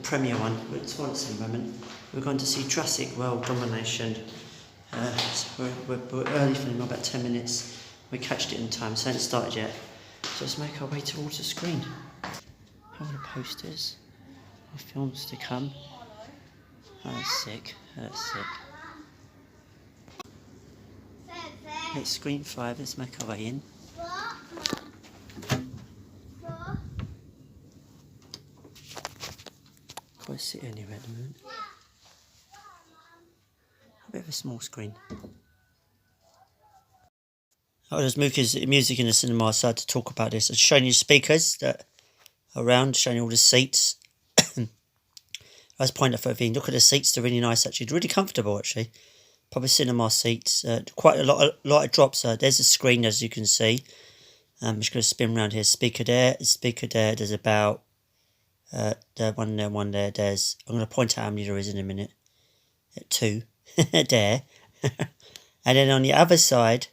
Premier one. It's one at the moment. We're going to see Jurassic World Dominion. So we're early for them, about 10 minutes. We catched it in time, so it hasn't started yet. So let's make our way towards the screen. How are the posters? The films to come. Oh, that's sick. That's sick. It's screen 5. Let's make our way in. Can't sit anywhere at the moment. A bit of a small screen. I'll just move his music in the cinema side to talk about this. I've shown you speakers that are around, showing you all the seats. I was pointing out for everything. Look at the seats; they're really nice. Actually, they're really comfortable. Actually, proper cinema seats. Quite a lot of drops. There's a screen, as you can see. I'm just going to spin around here. Speaker there. Speaker there. There's about there, one there, one there. There's. I'm going to point out how many there is in a minute. 2 there, and then on the other side,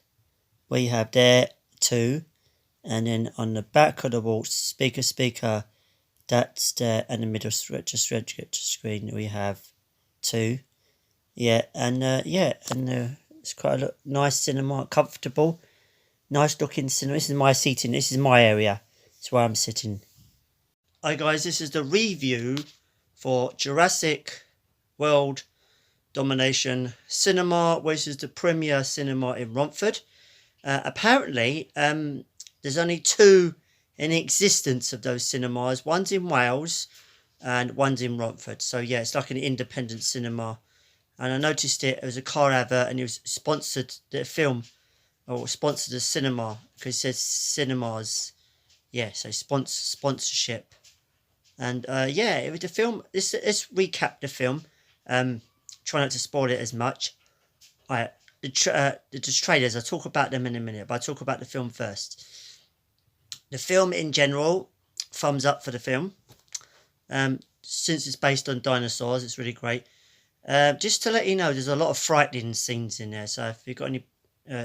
we have there 2, and then on the back of the wall, speaker. That's there, and the middle screen we have 2. Yeah, and it's quite a nice cinema, comfortable, nice looking cinema. This is my seating. This is my area. It's where I'm sitting. Hi guys, this is the review for Jurassic World Dominion Cinema, which is the Premier Cinema in Romford. Apparently, there's only 2 in existence of those cinemas. One's in Wales and one's in Romford. So yeah, it's like an independent cinema. And I noticed it was a car advert, and it was sponsored the film, or sponsored the cinema, because it says cinemas. Yeah, so sponsorship. And yeah, it was the film. Let's recap the film. Try not to spoil it as much. The trailers, I'll talk about them in a minute, but I'll talk about the film first. The film in general, thumbs up for the film. Since it's based on dinosaurs, it's really great. Just to let you know, there's a lot of frightening scenes in there. So if you've got any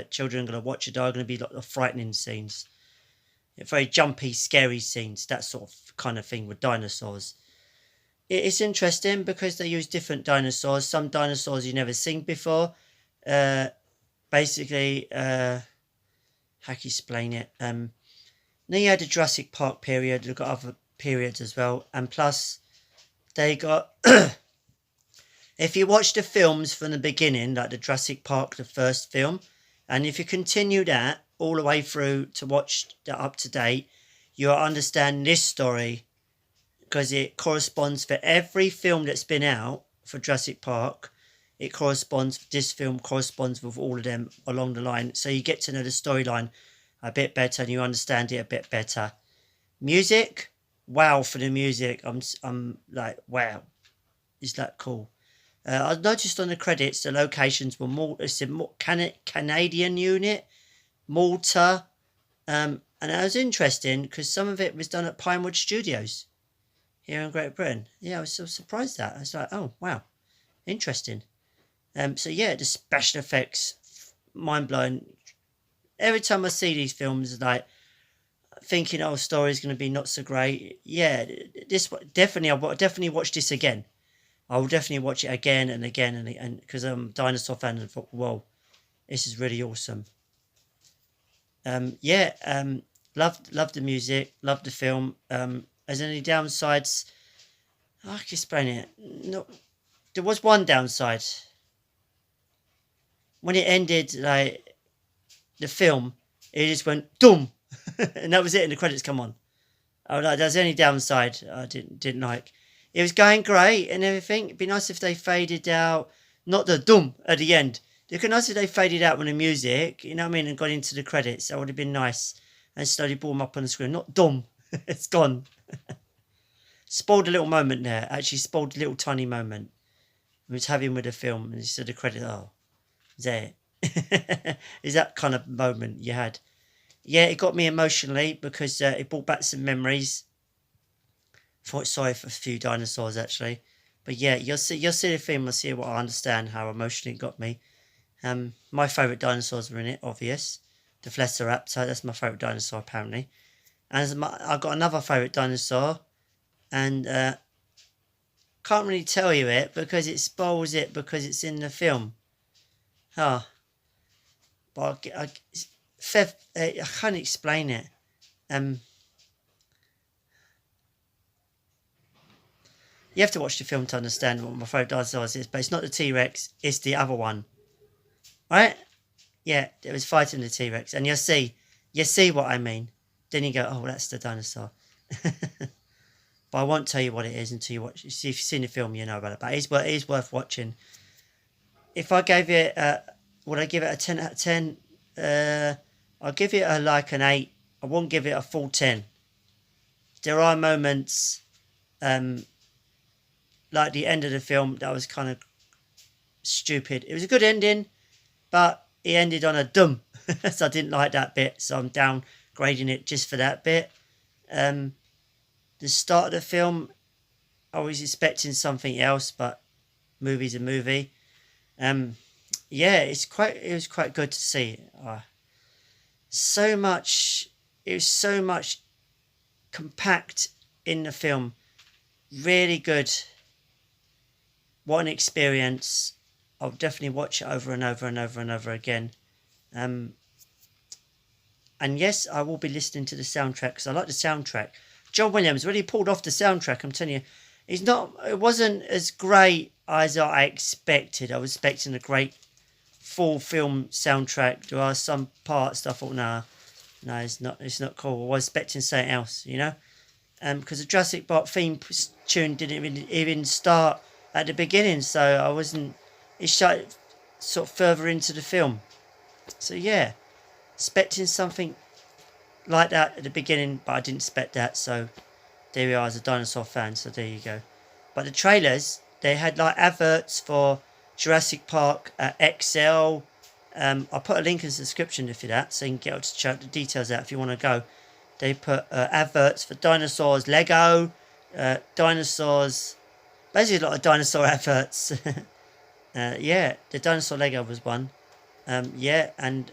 children going to watch it, there are going to be a lot of frightening scenes. Very jumpy, scary scenes, that sort of kind of thing with dinosaurs. It's interesting because they use different dinosaurs. Some dinosaurs you've never seen before. Basically, how can you explain it? Then you had the Jurassic Park period. They've got other periods as well. And plus, they got... if you watch the films from the beginning, like the Jurassic Park, the first film, and if you continue that all the way through to watch the up to date, you'll understand this story, because it corresponds for every film that's been out for Jurassic Park. It corresponds, this film corresponds with all of them along the line. So you get to know the storyline a bit better, and you understand it a bit better. Music, wow for the music. I'm like, wow, is that cool? I noticed on the credits the locations were more. It's a Canadian unit, Malta, and it was interesting because some of it was done at Pinewood Studios here in Great Britain. Yeah, I was so surprised that. I was like, oh wow, interesting. So yeah, the special effects, mind blowing. Every time I see these films, like thinking, oh, story's going to be not so great. Yeah, this definitely, I'll definitely watch this again. I will definitely watch it again and again and again, because I'm a dinosaur fan and thought, whoa, this is really awesome. Loved the music, loved the film. Has any downsides? I can explain it. No, there was one downside. When it ended, like the film, it just went doom, and that was it. And the credits come on. I was like, there's any downside I didn't like. It was going great and everything. It'd be nice if they faded out, not the doom at the end. It'd be nice if they faded out with the music, you know what I mean, and got into the credits. That would have been nice. And slowly brought them up on the screen. Not doom. It's gone. Spoiled a little moment there. Actually spoiled a little tiny moment. I was having with the film, and you said the credit, oh, is that it? Is that kind of moment you had? Yeah, it got me emotionally because it brought back some memories. Felt sorry for a few dinosaurs actually, but yeah, you'll see the film. You'll see what I understand how emotionally it got me. My favourite dinosaurs were in it, obvious. The Velociraptor, that's my favourite dinosaur apparently. And I've got another favourite dinosaur, and can't really tell you it because it spoils it because it's in the film. Oh, but I can't explain it. You have to watch the film to understand what my favourite dinosaur is, but it's not the T-Rex, it's the other one. Right? Yeah, it was fighting the T-Rex, and you see what I mean. Then you go, oh, that's the dinosaur. But I won't tell you what it is until you watch. If you've seen the film, you know about it. But it is worth watching. If I gave it, would I give it a 10 out of 10? I'll give it an 8. I won't give it a full 10. There are moments, like the end of the film, that was kind of stupid. It was a good ending, but it ended on a dumb. So I didn't like that bit. So I'm downgrading it just for that bit. The start of the film, I was expecting something else, but movie's a movie. Yeah, it was quite good to see. It was so much compact in the film. Really good. What an experience. I'll definitely watch it over and over and over and over again. And yes, I will be listening to the soundtrack because I like the soundtrack. John Williams really pulled off the soundtrack, I'm telling you. It wasn't as great as I expected. I was expecting a great full film soundtrack. There are some parts that I thought, no, it's not cool. I was expecting something else, you know? Because the Jurassic Park theme tune didn't even start at the beginning, so I wasn't... It started sort of further into the film. So yeah, expecting something like that at the beginning, but I didn't expect that, so there we are as a dinosaur fan, so there you go. But the trailers, they had like adverts for Jurassic Park XL. I'll put a link in the description if you're that, so you can get up to check the details out if you want to go. They put adverts for dinosaurs, Lego, dinosaurs, basically a lot of dinosaur adverts. Yeah, the dinosaur Lego was one. Yeah, and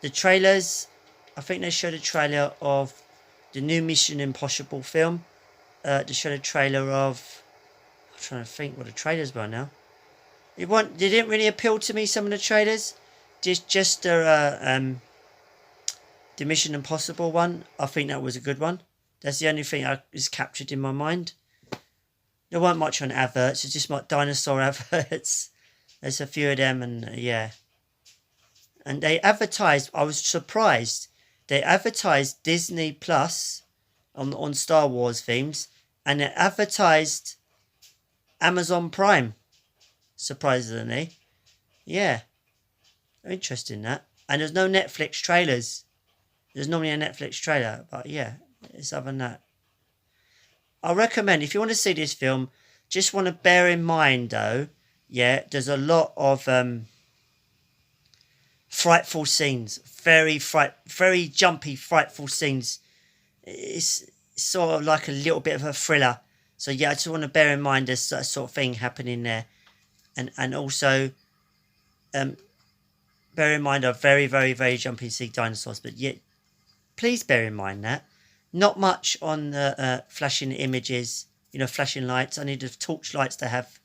the trailers, I think they showed a trailer of the new Mission Impossible film. They showed a trailer of... I'm trying to think what the trailers were now. They didn't really appeal to me, some of the trailers. Just the Mission Impossible one. I think that was a good one. That's the only thing I was captured in my mind. There weren't much on adverts. It's just like dinosaur adverts. There's a few of them, and yeah. And they advertised, I was surprised, they advertised Disney Plus on Star Wars themes, and they advertised Amazon Prime, surprisingly. Yeah. Interesting, that. And there's no Netflix trailers. There's normally a Netflix trailer, but yeah, it's other than that. I recommend, if you want to see this film, just want to bear in mind, though, yeah, there's a lot of frightful scenes, very jumpy, frightful scenes. It's sort of like a little bit of a thriller. So yeah, I just want to bear in mind there's that sort of thing happening there, and also bear in mind are very, very, very jumpy sea dinosaurs. But yet, please bear in mind that not much on the flashing images, flashing lights. I need the torch lights to have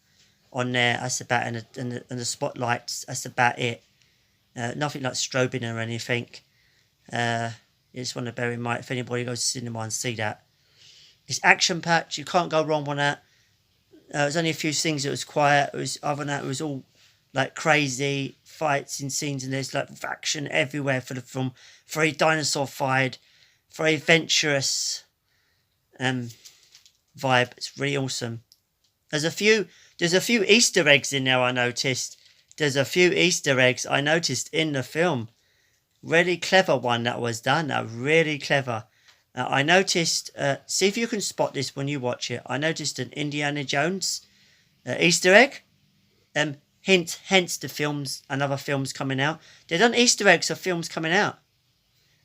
on there. That's about and the spotlights. That's about it. Nothing like strobing or anything. You just want to bear in mind if anybody goes to cinema and see that. It's action packed. You can't go wrong on that. There's only a few things that was quiet. Other than that, it was all like crazy fights and scenes, and there's like action everywhere for the film. Very dinosaur-fied, very adventurous vibe. It's really awesome. There's a few Easter eggs in there. I noticed. There's a few Easter eggs I noticed in the film. Really clever one that was done. Really clever. I noticed, see if you can spot this when you watch it. I noticed an Indiana Jones Easter egg. Hence the films and other films coming out. They've done Easter eggs of films coming out.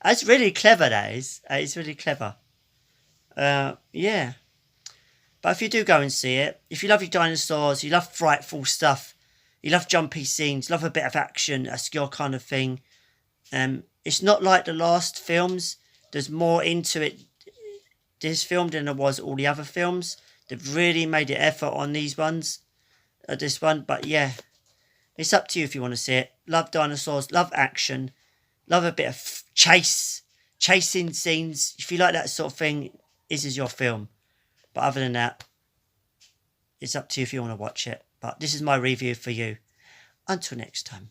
That's really clever, that is. It's really clever. Yeah. But if you do go and see it, if you love your dinosaurs, you love frightful stuff, you love jumpy scenes, love a bit of action, that's your kind of thing. It's not like the last films. There's more into it, this film, than there was all the other films. They've really made an effort on these ones. This one, but yeah, it's up to you if you want to see it. Love dinosaurs, love action, love a bit of chasing scenes. If you like that sort of thing, this is your film. But other than that, it's up to you if you want to watch it. But this is my review for you. Until next time.